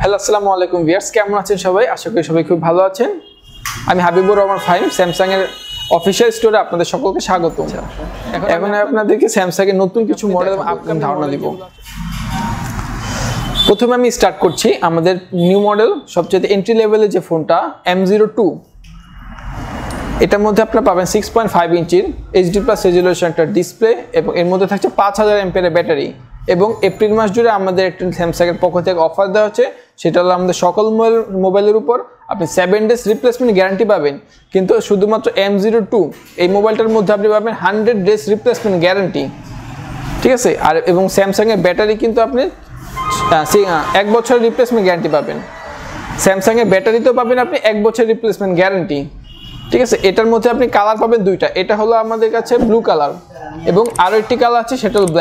Hello আসসালামু আলাইকুম viewers, কেমন আছেন সবাই? আশা করি সবাই খুব ভালো আছেন। আমি হাবিবুর রহমান ফাহিম, স্যামসাং এর অফিশিয়াল স্টোরে আপনাদের সকলকে স্বাগত। এখন আপনাদেরকে স্যামসাং এর নতুন কিছু মডেল ধারণা দিব। প্রথমে আমি স্টার্ট করছি আমাদের নিউ মডেল সবচেয়ে এন্ট্রি লেভেলের যে ফোনটা M02। এটার মধ্যে আপনারা পাবেন 6.5 ইঞ্চির HD+ রেজোলিউশন একটা ডিসপ্লে এবং এর মধ্যে থাকছে 5000 এমপিএর ব্যাটারি। এবং এপ্রিল মাস জুড়ে আমাদের একটা স্যামসাং এর পক্ষ থেকে অফার দেওয়া হচ্ছে, সেটা হলো আমাদের সকল মোবাইলের উপর আপনি 7 ডেজ রিপ্লেসমেন্ট গ্যারান্টি পাবেন। কিন্তু শুধুমাত্র M02 এই মোবাইলটার মধ্যে আপনি পাবেন 100 ডেজ রিপ্লেসমেন্ট গ্যারান্টি, ঠিক আছে? আর এবং স্যামসাং এর ব্যাটারি কিন্তু আপনি 1 বছরের রিপ্লেসমেন্ট গ্যারান্টি পাবেন। স্যামসাং এর ব্যাটারিতেও পাবেন আপনি 1 বছরের রিপ্লেসমেন্ট গ্যারান্টি, ঠিক আছে? এটার মধ্যে আপনি কালার পাবেন দুইটা, এটা হলো আমাদের কাছে ব্লু কালার এবং আরও একটি কালার আছে সেটা হলো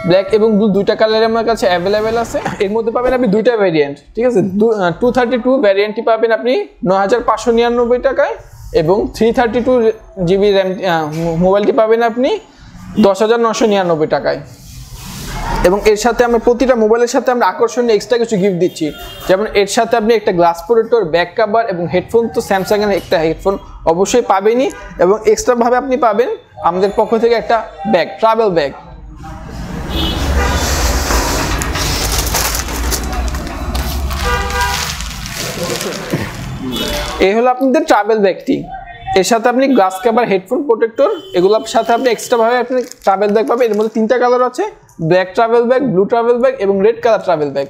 ব্ল্যাক এবং ব্লু, দুইটা কালারে আমার কাছে অ্যাভেলেবেল আছে। এর মধ্যে পাবেন আপনি দুইটা ভ্যারিয়েন্ট, ঠিক আছে? 232 ভ্যারিয়েন্টটি পাবেন আপনি 9599 টাকায় এবং 332 জিবি র্যাম মোবাইলটি পাবেন আপনি 10999 টাকায়। এবং এর সাথে আমরা প্রতিটা মোবাইলের সাথে আমরা আকর্ষণীয় এক্সট্রা কিছু গিফট দিচ্ছি, যেমন এর সাথে আপনি একটা গ্লাস প্রোটেক্টর, ব্যাক কভার এবং হেডফোন, তো স্যামসাং এর একটা হেডফোন অবশ্যই পাবেনই। এবং এক্সট্রা ভাবে আপনি পাবেন আমাদের পক্ষ থেকে একটা ব্যাগ, ট্রাভেল ব্যাগ। এই হলো আপনাদের ট্রাভেল ব্যাগটি। এর সাথে আপনি গ্লাস কভার, হেডফোন প্রোটেক্টর, এগুলোর সাথে আপনি এক্সট্রা ভাবে আপনি ট্রাভেল ব্যাগ পাবেন। এর মধ্যে 3টা কালার আছে, black travel bag, blue travel bag এবং রেড কালার ট্রাভেল ব্যাগ।